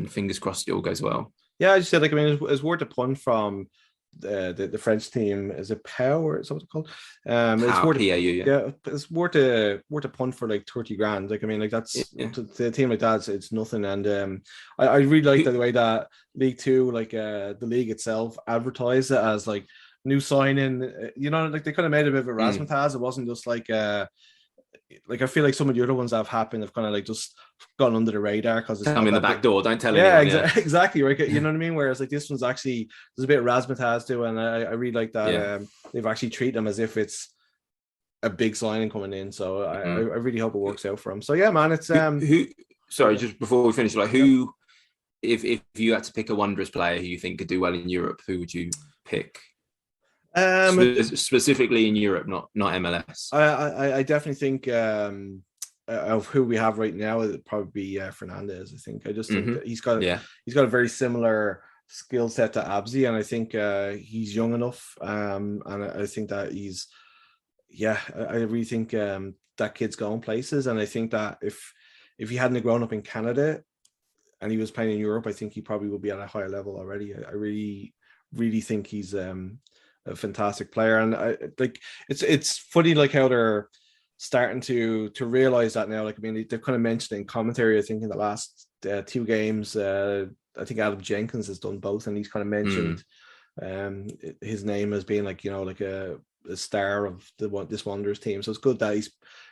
fingers crossed it all goes well. Yeah, I just said, like, I mean, it's worth a punt from the French team. Is it Power? Is that what it's called? It's worth it's worth a punt for like 30 grand. Like, I mean, like, that's the team like that. It's nothing. And I really like the way that League Two, like the league itself, advertised it as like new signing. Like, they kind of made a bit of a razzmatazz. It wasn't just like I feel like some of the other ones that have happened have kind of like just gone under the radar because it's in the back door. Don't tell anyone. Exactly, right. You know what I mean? Whereas like this one's actually, there's a bit of razzmatazz to it, and I really like that. They've actually treated them as if it's a big signing coming in. So I really hope it works out for them. So yeah, man, it's Sorry, just before we finish, like, who, if you had to pick a Wanderers player who you think could do well in Europe, who would you pick? Specifically in Europe, not MLS. I definitely think of who we have right now, it'd probably be Fernandez. I think I just think that he's got a very similar skill set to Abzi, and I think he's young enough, and I think that yeah, I really think that kid's going places, and I think that if he hadn't grown up in Canada and he was playing in Europe, I think he probably would be at a higher level already. I really think he's a fantastic player, and I like it's funny like how they're starting to realize that now. Like, I mean, they've kind of mentioned in commentary, I think in the last two games, I think Adam Jenkins has done both, and he's kind of mentioned his name as being like, like a star of this Wanderers team. So it's good that he's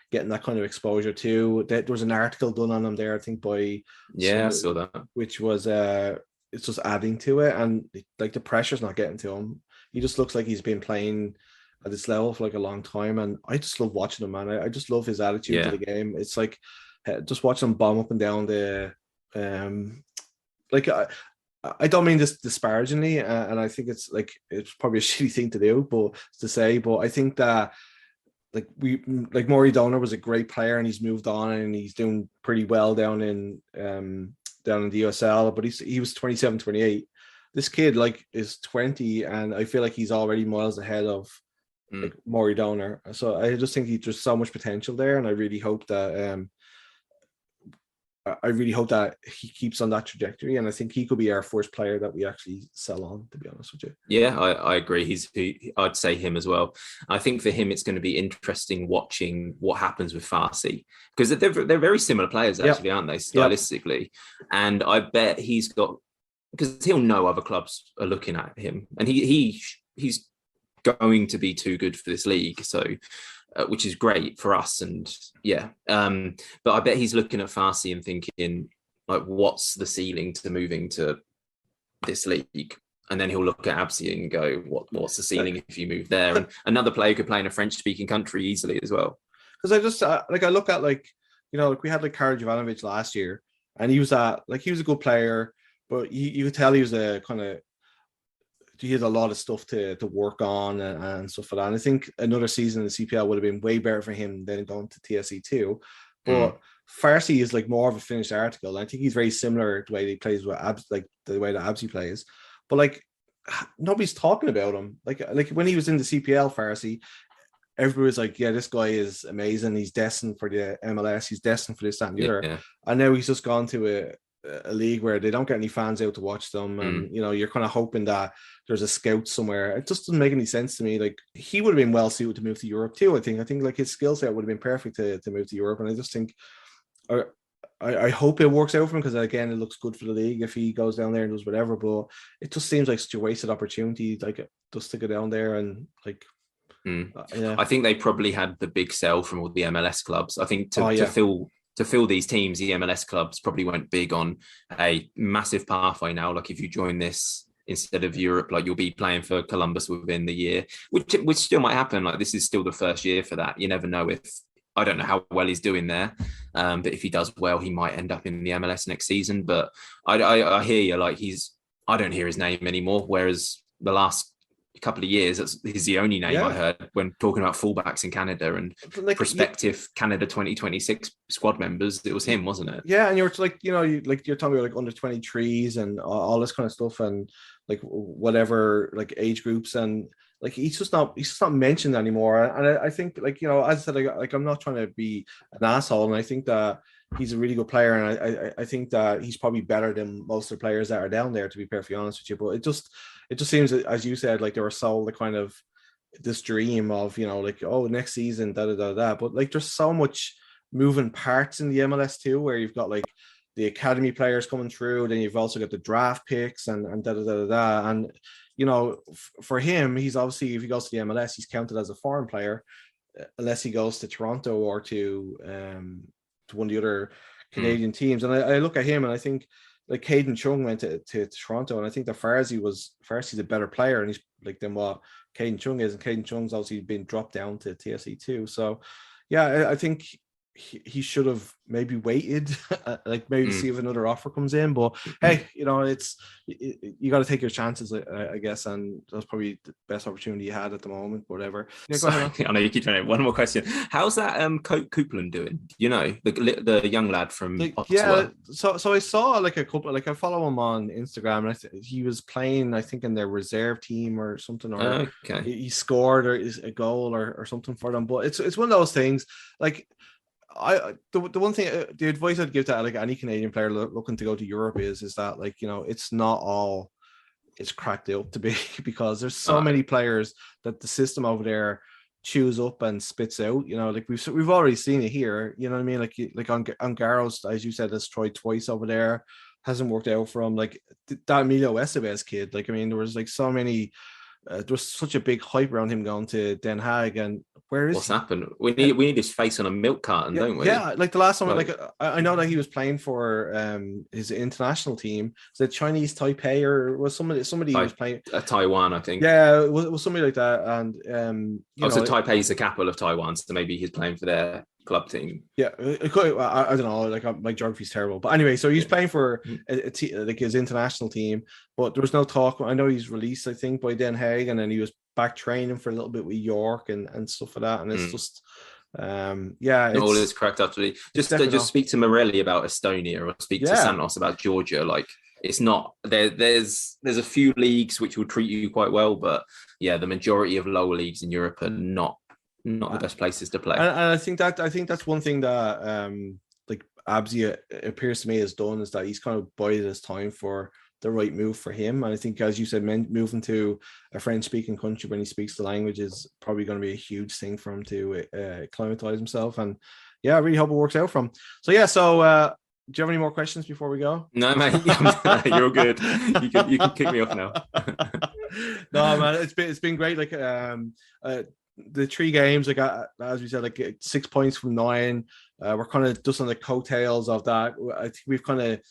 getting that kind of exposure too. There was an article done on him there, I think by I saw that, which was it's just adding to it, and like the pressure's not getting to him. He just looks like he's been playing at this level for like a long time, and I just love watching him, man. I just love his attitude to the game. It's like just watching him bomb up and down the like I don't mean this disparagingly, and I think it's probably a shitty thing to do, but I think that Maury Donor was a great player, and he's moved on and he's doing pretty well down in the USL, but he was 27, 28. This kid is 20, and I feel like he's already miles ahead of Maury Donor. So I just think there's so much potential there, and I really hope that he keeps on that trajectory, and I think he could be our first player that we actually sell on, to be honest with you. Yeah, I agree. I'd say him as well. I think for him, it's going to be interesting watching what happens with Farsi, because they're very similar players, actually, aren't they, stylistically? Yep. And I bet he's got, because he'll know other clubs are looking at him, and he's going to be too good for this league. So, which is great for us. And but I bet he's looking at Farsi and thinking, like, what's the ceiling to moving to this league? And then he'll look at Abzi and go, what's the ceiling if you move there? And another player could play in a French-speaking country easily as well. Because I just I look at we had Kara Jovanovic last year, and he was a good player, but you could tell he was he had a lot of stuff to work on and stuff like that. And I think another season in the CPL would have been way better for him than going to TSE2. But Farsi is more of a finished article. And I think he's very similar to the way he plays with Abzi, the way that Abzi plays. But nobody's talking about him. Like when he was in the CPL, Farsi, everybody was like, yeah, this guy is amazing. He's destined for the MLS. He's destined for this, that, and the other. Yeah. And now he's just gone to a league where they don't get any fans out to watch them, and you're kind of hoping that there's a scout somewhere. It just doesn't make any sense to me. Like, he would have been well suited to move to Europe too. I think his skill set would have been perfect to move to Europe, and I just think I hope it works out for him, because again, it looks good for the league if he goes down there and does whatever. But it just seems like such a wasted opportunity, just to go down there and I think they probably had the big sell from all the MLS clubs. I think to fill these teams, the MLS clubs probably went big on a massive pathway now. Like, if you join this instead of Europe, you'll be playing for Columbus within the year, which still might happen. This is still the first year for that. You never know I don't know how well he's doing there, but if he does well, he might end up in the MLS next season. But I hear you. I don't hear his name anymore. Whereas the last couple of years, he's the only name I heard when talking about fullbacks in Canada and prospective Canada 2026 squad members. It was him, wasn't it? Yeah, and you're you're talking about under 23s and all this kind of stuff, and whatever age groups, and he's just not mentioned anymore. And I think as I said, I'm not trying to be an asshole, and I think that he's a really good player, and I think that he's probably better than most of the players that are down there, to be perfectly honest with you. But it just seems, as you said, they were sold kind of this dream of next season, but there's so much moving parts in the MLS too, where you've got the academy players coming through, then you've also got the draft picks and and for him, he's obviously, if he goes to the MLS, he's counted as a foreign player, unless he goes to Toronto or to one of the other Canadian teams. And I look at him and I think Caden Chung went to Toronto, and I think that Farsi's a better player, and he's than what Caden Chung is, and Caden Chung's obviously been dropped down to TSE2. So yeah, I think he should have maybe waited, like maybe to see if another offer comes in. But hey, you know, you got to take your chances, I guess, and that's probably the best opportunity you had at the moment. Whatever. Yeah, go ahead. I know you keep trying to. One more question: how's that Copeland doing? You know, the young lad from Ottawa. Yeah. So I saw like a couple. Like I follow him on Instagram, and he was playing, I think, in their reserve team or something, or he scored or is a goal or something for them. But it's one of those things. Like the one thing, the advice I'd give to like any Canadian player looking to go to Europe is that, like, you know, it's not all it's cracked up to be, because there's so many players that the system over there chews up and spits out. You know, like we've already seen it here. You know what I mean? Like on Garros, as you said, has tried twice over there, hasn't worked out for him. Like that Emilio Estevez kid. Like, I mean, there was like so many. There was such a big hype around him going to Den Haag, and what's happened? We need his face on a milk carton, don't we? Yeah, like the last time, like I know that he was playing for his international team. Is it Chinese Taipei or was somebody who was playing Taiwan, I think. Yeah, it was somebody like that, and so Taipei is the capital of Taiwan, so maybe he's playing for their club team. Yeah, I don't know. Like my geography's terrible, but anyway, so he's playing for like his international team, but there was no talk. I know he's released, I think, by Den Haag, and then he was back training for a little bit with York and stuff like that, and it's just all is correct. Actually, just speak to Morelli about Estonia, or speak to Santos about Georgia. Like, it's not there. There's a few leagues which will treat you quite well, but yeah, the majority of lower leagues in Europe are not the best places to play. And I think that's one thing that like Abzi appears to me has done, is that he's kind of bided his time for the right move for him. And I think, as you said, moving to a French-speaking country when he speaks the language is probably going to be a huge thing for him to acclimatize himself. And yeah, I really hope it works out for him. So yeah, do you have any more questions before we go? No, mate, you're all good. You can kick me off now. No, man, it's been great. Like the 3 games, like as we said, like 6 points from 9. We're kind of just on the coattails of that. I think we've kind of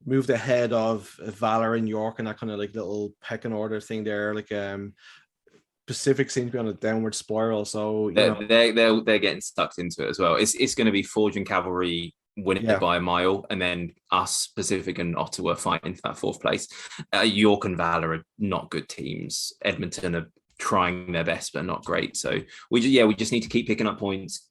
moved ahead of Valor and York and that kind of like little pecking order thing there. Like Pacific seems to be on a downward spiral. So they're getting sucked into it as well. It's going to be Forge and Cavalry winning it by a mile, and then us, Pacific and Ottawa, fighting for that 4th place. York and Valor are not good teams. Edmonton are trying their best but not great. So we just need to keep picking up points.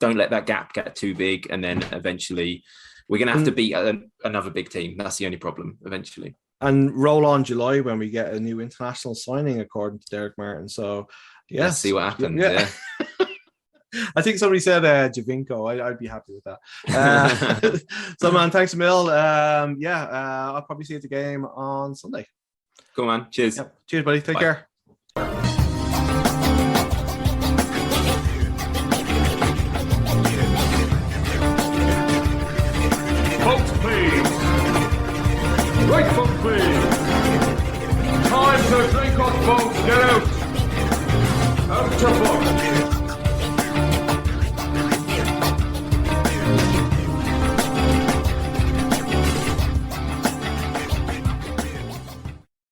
Don't let that gap get too big, and then eventually we're going to have to beat another big team. That's the only problem eventually. And roll on July when we get a new international signing, according to Derek Martin. So let's see what happens. Yeah. I think somebody said Javinko. I'd be happy with that. So man, thanks a mil. I'll probably see you at the game on Sunday. Cool, man. Cheers. Yep. Cheers, buddy. Take care. Folks, please. Right foot, please. Time to